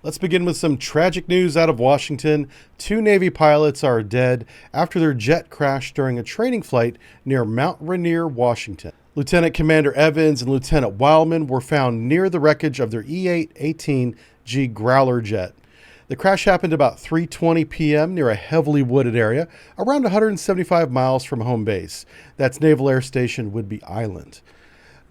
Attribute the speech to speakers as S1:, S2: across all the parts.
S1: Let's begin with some tragic news out of Washington. Two Navy pilots are dead after their jet crashed during a training flight near Mount Rainier, Washington. Lieutenant Commander Evans and Lieutenant Wileman were found near the wreckage of their A-18G Growler jet. The crash happened about 3:20 p.m. near a heavily wooded area, around 175 miles from home base. That's Naval Air Station Whidbey Island.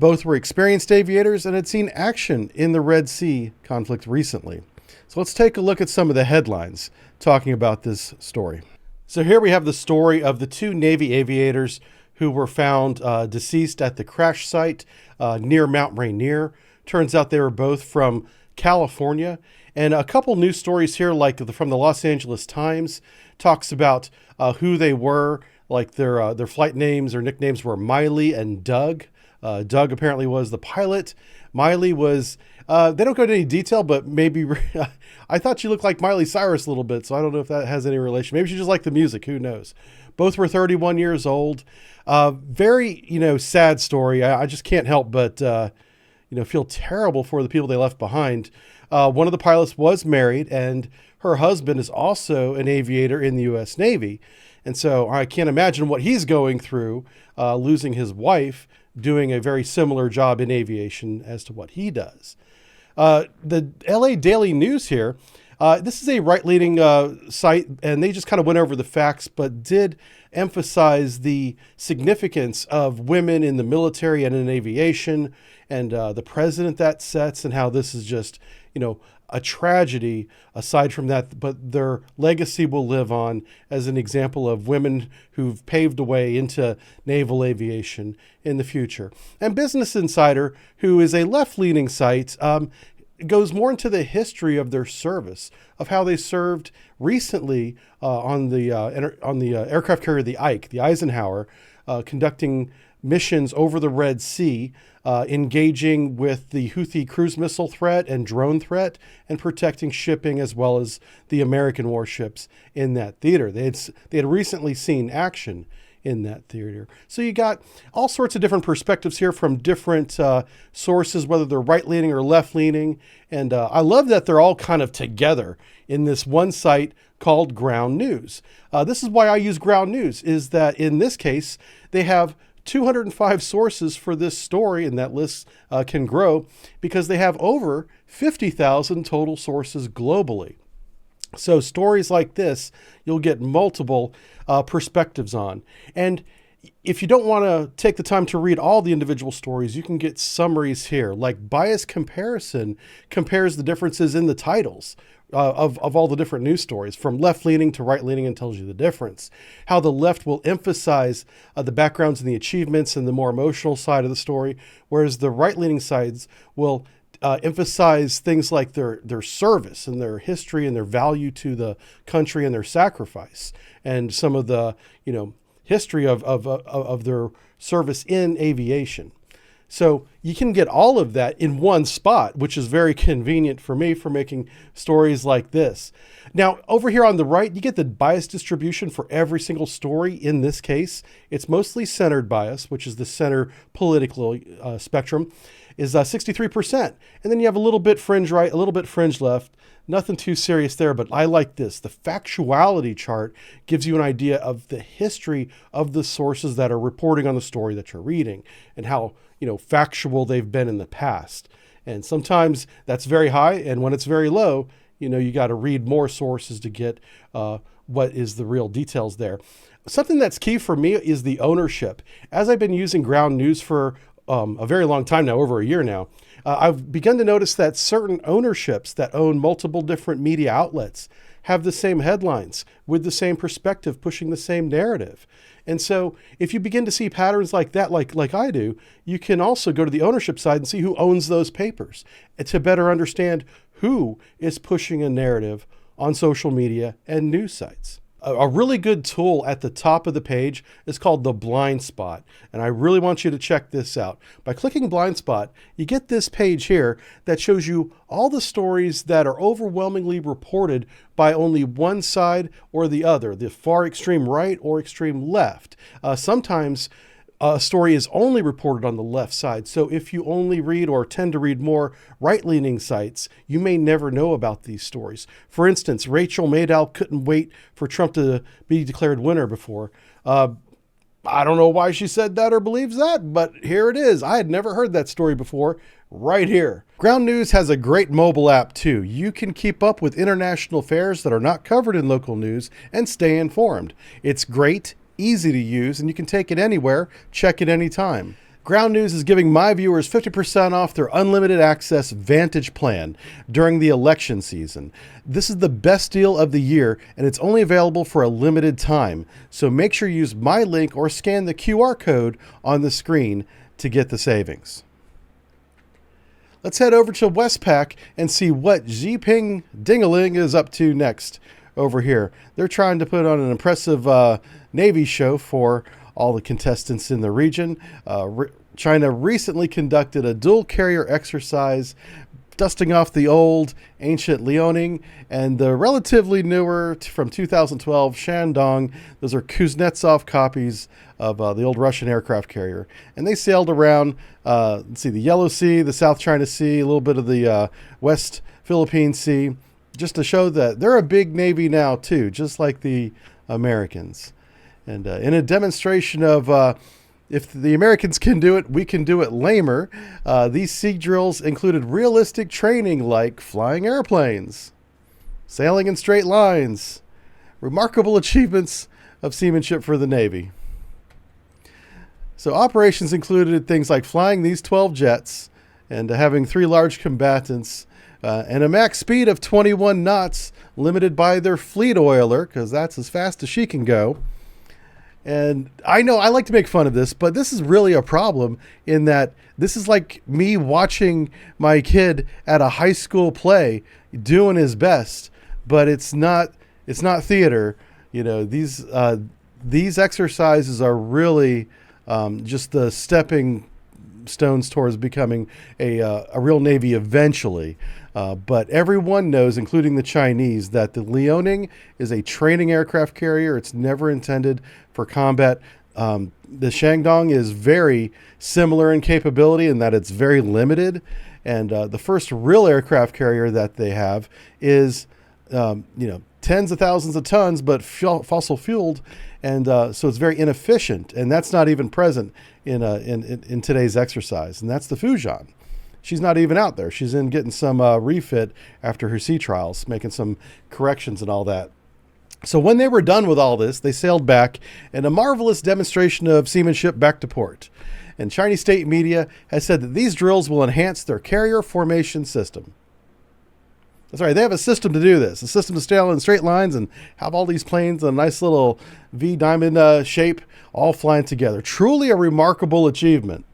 S1: Both were experienced aviators and had seen action in the Red Sea conflict recently. So let's take a look at some of the headlines talking about this story. So here we have the story of the two Navy aviators who were found deceased at the crash site near Mount Rainier. Turns out they were both from California. And a couple news stories here, like from the Los Angeles Times, talks about who they were, like their flight names or nicknames were Miley and Doug. Doug apparently was the pilot. Miley was, they don't go into any detail, but maybe, I thought she looked like Miley Cyrus a little bit, so I don't know if that has any relation. Maybe she just liked the music, who knows. Both were 31 years old. Very, sad story. I just can't help but, feel terrible for the people they left behind. One of the pilots was married, and her husband is also an aviator in the U.S. Navy. And so I can't imagine what he's going through, losing his wife, doing a very similar job in aviation as to what he does. The LA Daily News here, this is a right-leaning site, and they just kind of went over the facts, but did emphasize the significance of women in the military and in aviation, and the precedent that sets, and how this is just, a tragedy aside from that, but their legacy will live on as an example of women who've paved the way into naval aviation in the future. And Business Insider, who is a left-leaning site, goes more into the history of their service, of how they served recently on the aircraft carrier, the Ike, the Eisenhower, conducting missions over the Red Sea, engaging with the Houthi cruise missile threat and drone threat, and protecting shipping as well as the American warships in that theater. They had recently seen action in that theater. So you got all sorts of different perspectives here from different sources, whether they're right-leaning or left-leaning. And I love that they're all kind of together in this one site called Ground News. This is why I use Ground News, is that in this case, they have 205 sources for this story, and that list can grow because they have over 50,000 total sources globally. So stories like this, you'll get multiple perspectives on. And if you don't want to take the time to read all the individual stories, you can get summaries here. Like Bias Comparison compares the differences in the titles of all the different news stories, from left-leaning to right-leaning, and tells you the difference. How the left will emphasize the backgrounds and the achievements and the more emotional side of the story, whereas the right-leaning sides will emphasize things like their service and their history and their value to the country and their sacrifice, and some of the history of their service in aviation. So you can get all of that in one spot, which is very convenient for me for making stories like this. Now, over here on the right, you get the bias distribution for every single story. In this case, it's mostly centered bias, which is the center political spectrum, is 63%. And then you have a little bit fringe right, a little bit fringe left. Nothing too serious there, but I like this. The factuality chart gives you an idea of the history of the sources that are reporting on the story that you're reading, and how factual they've been in the past. And sometimes that's very high, and when it's very low, you got to read more sources to get what is the real details there. Something that's key for me is the ownership. As I've been using Ground News for a very long time now, over a year now, I've begun to notice that certain ownerships that own multiple different media outlets have the same headlines with the same perspective, pushing the same narrative. And so if you begin to see patterns like that, like I do, you can also go to the ownership side and see who owns those papers, and to better understand who is pushing a narrative on social media and news sites. A really good tool at the top of the page is called the blind spot. And I really want you to check this out. By clicking blind spot, you get this page here that shows you all the stories that are overwhelmingly reported by only one side or the other, the far extreme right or extreme left. Sometimes a story is only reported on the left side. So if you only read or tend to read more right-leaning sites, you may never know about these stories. For instance, Rachel Maddow couldn't wait for Trump to be declared winner before. I don't know why she said that or believes that, but here it is. I had never heard that story before, right here. Ground News has a great mobile app too. You can keep up with international affairs that are not covered in local news and stay informed. It's great, easy to use, and you can take it anywhere, check it anytime. Ground News is giving my viewers 50% off their unlimited access Vantage plan during the election season. This is the best deal of the year, and it's only available for a limited time. So make sure you use my link or scan the QR code on the screen to get the savings. Let's head over to Westpac and see what Xi Dingaling is up to next over here. They're trying to put on an impressive Navy show for all the contestants in the region. China recently conducted a dual carrier exercise, dusting off the old ancient Liaoning and the relatively newer from 2012 Shandong. Those are Kuznetsov copies of the old Russian aircraft carrier. And they sailed around, let's see, the Yellow Sea, the South China Sea, a little bit of the West Philippine Sea, just to show that they're a big Navy now too, just like the Americans. And in a demonstration of if the Americans can do it, we can do it lamer, these sea drills included realistic training like flying airplanes, sailing in straight lines, remarkable achievements of seamanship for the Navy. So operations included things like flying these 12 jets and having 3 large combatants and a max speed of 21 knots, limited by their fleet oiler, because that's as fast as she can go. And I know I like to make fun of this, but this is really a problem in that this is like me watching my kid at a high school play doing his best, but it's not theater. You know, these exercises are really just the stepping stones towards becoming a real Navy eventually. But everyone knows, including the Chinese, that the Liaoning is a training aircraft carrier. It's never intended for combat. The Shandong is very similar in capability in that it's very limited. And the first real aircraft carrier that they have is, tens of thousands of tons, but fossil fueled. And so it's very inefficient. And that's not even present in today's exercise. And that's the Fujian. She's not even out there. She's in getting some refit after her sea trials, making some corrections and all that. So when they were done with all this, they sailed back in a marvelous demonstration of seamanship back to port. And Chinese state media has said that these drills will enhance their carrier formation system. That's right, they have a system to do this, a system to sail in straight lines and have all these planes in a nice little V diamond shape all flying together. Truly a remarkable achievement.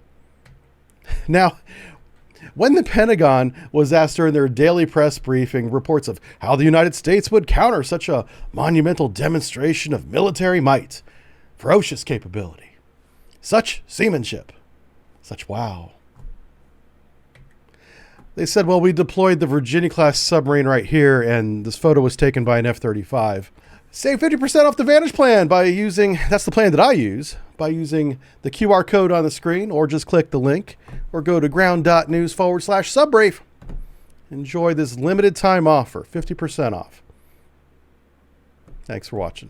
S1: Now, when the Pentagon was asked during their daily press briefing reports of how the United States would counter such a monumental demonstration of military might, ferocious capability, such seamanship, such wow. They said, well, we deployed the Virginia-class submarine right here, and this photo was taken by an F-35. Save 50% off the Vantage plan by using, that's the plan that I use, by using the QR code on the screen, or just click the link, or go to ground.news/subbrief. Enjoy this limited time offer, 50% off. Thanks for watching.